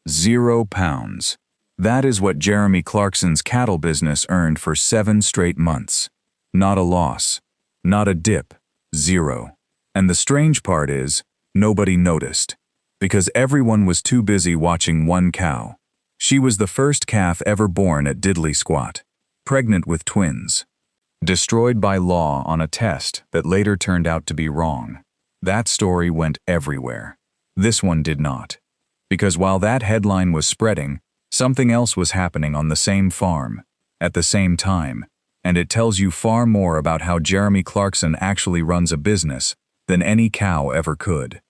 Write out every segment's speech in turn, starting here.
£0. That is what Jeremy Clarkson's cattle business earned for 7 straight months. Not a loss. Not a dip. 0. And the strange part is, nobody noticed. Because everyone was too busy watching one cow. She was the first calf ever born at Diddley Squat. Pregnant with twins. Destroyed by law on a test that later turned out to be wrong. That story went everywhere. This one did not. Because while that headline was spreading, something else was happening on the same farm, at the same time, and it tells you far more about how Jeremy Clarkson actually runs a business than any cow ever could.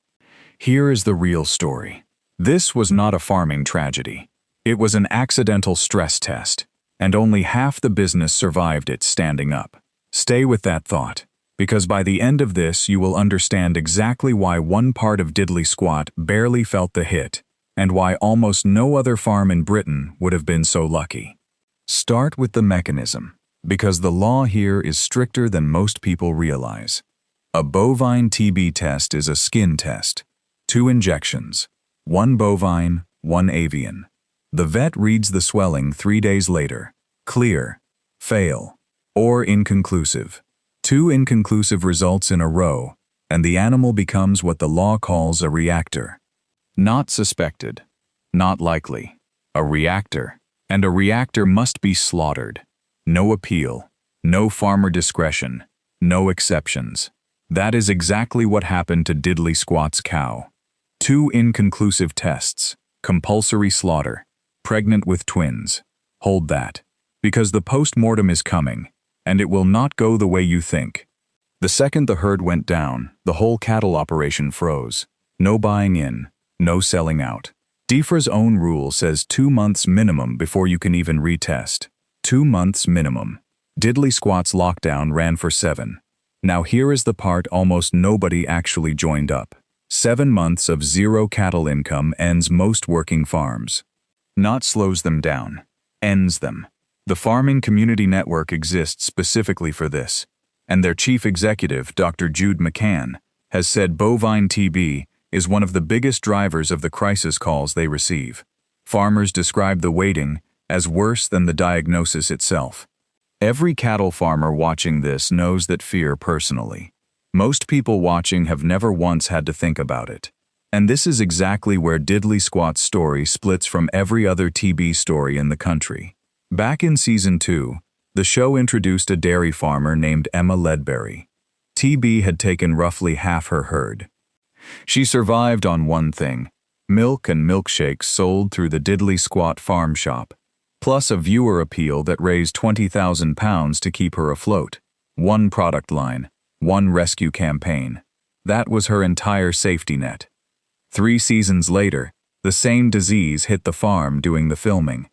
Here is the real story. This was not a farming tragedy. It was an accidental stress test, and only half the business survived it standing up. Stay with that thought, because by the end of this you will understand exactly why one part of Diddley Squat barely felt the hit, and why almost no other farm in Britain would have been so lucky. Start with the mechanism, because the law here is stricter than most people realize. A bovine TB test is a skin test. 2 injections. 1 bovine, 1 avian. The vet reads the swelling 3 days later. Clear, fail, or inconclusive. 2 inconclusive results in a row, and the animal becomes what the law calls a reactor. Not suspected, not likely, a reactor, and a reactor must be slaughtered. No appeal, no farmer discretion, no exceptions. That is exactly what happened to Diddley Squat's cow. 2 inconclusive tests, compulsory slaughter, pregnant with twins. Hold that, because the postmortem is coming, and it will not go the way you think. The second the herd went down, the whole cattle operation froze. No buying in. No selling out. DEFRA's own rule says 2 months minimum before you can even retest. 2 months minimum. Diddley Squat's lockdown ran for 7. Now here is the part almost nobody actually joined up. 7 months of 0 cattle income ends most working farms. Not slows them down. Ends them. The Farming Community Network exists specifically for this, and their chief executive, Dr. Jude McCann, has said bovine TB is one of the biggest drivers of the crisis calls they receive. Farmers describe the waiting as worse than the diagnosis itself. Every cattle farmer watching this knows that fear personally. Most people watching have never once had to think about it. And this is exactly where Diddley Squat's story splits from every other TB story in the country. Back in Season 2, the show introduced a dairy farmer named Emma Ledbury. TB had taken roughly half her herd. She survived on one thing, milk and milkshakes sold through the Diddley Squat farm shop, plus a viewer appeal that raised £20,000 to keep her afloat. 1 product line, 1 rescue campaign. That was her entire safety net. 3 seasons later, the same disease hit the farm doing the filming.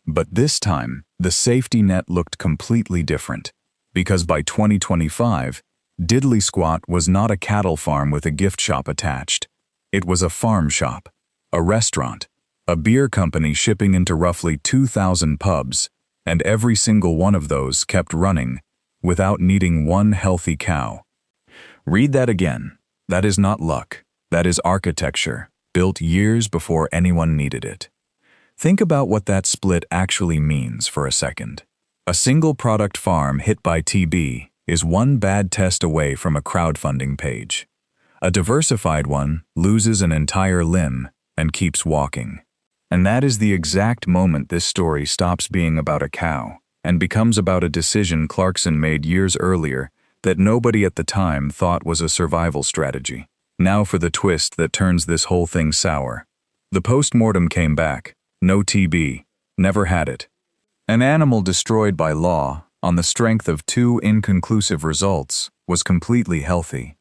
But this time, the safety net looked completely different, because by 2025, Diddley Squat was not a cattle farm with a gift shop attached. It was a farm shop, a restaurant, a beer company shipping into roughly 2,000 pubs, and every single one of those kept running without needing one healthy cow. Read that again. That is not luck. That is architecture, built years before anyone needed it. Think about what that split actually means for a second. A single product farm hit by TB is 1 bad test away from a crowdfunding page. A diversified one loses an entire limb and keeps walking. And that is the exact moment this story stops being about a cow and becomes about a decision Clarkson made years earlier that nobody at the time thought was a survival strategy. Now for the twist that turns this whole thing sour. The postmortem came back. No TB. Never had it. An animal destroyed by law on the strength of 2 inconclusive results was completely healthy.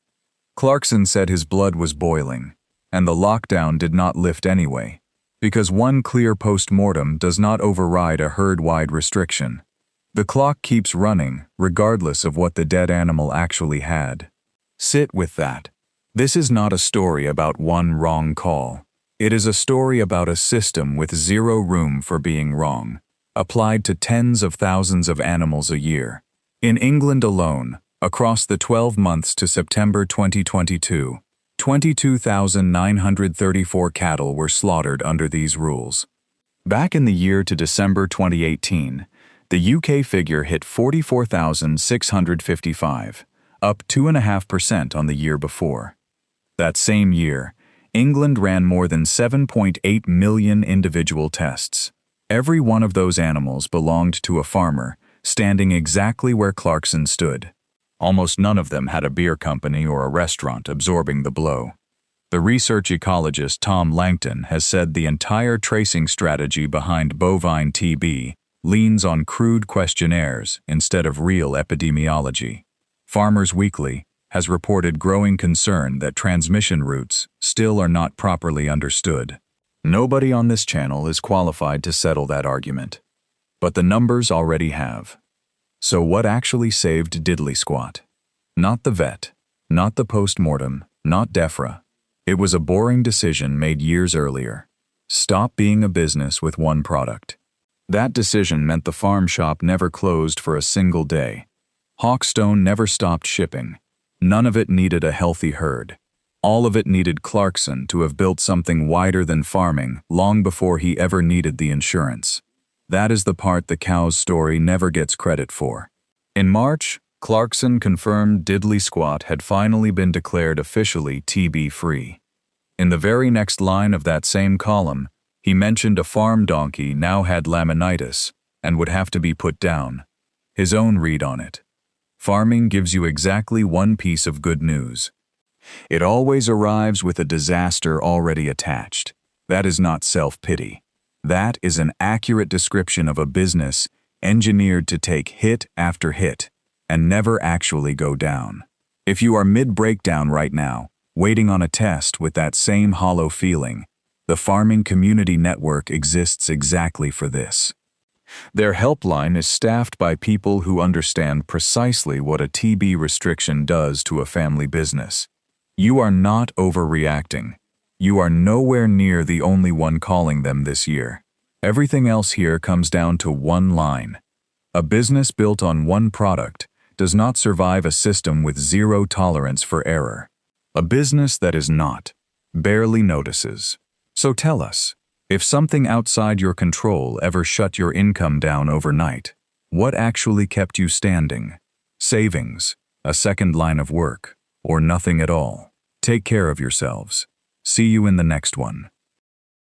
Clarkson said his blood was boiling, and the lockdown did not lift anyway, because 1 clear postmortem does not override a herd-wide restriction. The clock keeps running, regardless of what the dead animal actually had. Sit with that. This is not a story about one wrong call. It is a story about a system with 0 room for being wrong, applied to tens of thousands of animals a year. In England alone, across the 12 months to September 2022, 22,934 cattle were slaughtered under these rules. Back in the year to December 2018, the UK figure hit 44,655, up 2.5% on the year before. That same year, England ran more than 7.8 million individual tests. Every one of those animals belonged to a farmer, standing exactly where Clarkson stood. Almost none of them had a beer company or a restaurant absorbing the blow. The research ecologist Tom Langton has said the entire tracing strategy behind bovine TB leans on crude questionnaires instead of real epidemiology. Farmers Weekly has reported growing concern that transmission routes still are not properly understood. Nobody on this channel is qualified to settle that argument, but the numbers already have. So what actually saved Diddley Squat? Not the vet, not the postmortem, not DEFRA. It was a boring decision made years earlier. Stop being a business with one product. That decision meant the farm shop never closed for a single day. Hawkstone never stopped shipping. None of it needed a healthy herd. All of it needed Clarkson to have built something wider than farming long before he ever needed the insurance. That is the part the cow's story never gets credit for. In March, Clarkson confirmed Diddley Squat had finally been declared officially TB-free. In the very next line of that same column, he mentioned a farm donkey now had laminitis and would have to be put down. His own read on it. Farming gives you exactly one piece of good news. It always arrives with a disaster already attached. That is not self-pity. That is an accurate description of a business engineered to take hit after hit and never actually go down. If you are mid-breakdown right now, waiting on a test with that same hollow feeling, the Farming Community Network exists exactly for this. Their helpline is staffed by people who understand precisely what a TB restriction does to a family business. You are not overreacting. You are nowhere near the only one calling them this year. Everything else here comes down to one line. A business built on one product does not survive a system with zero tolerance for error. A business that is not, barely notices. So tell us, if something outside your control ever shut your income down overnight, what actually kept you standing? Savings, a second line of work, or nothing at all? Take care of yourselves. See you in the next one.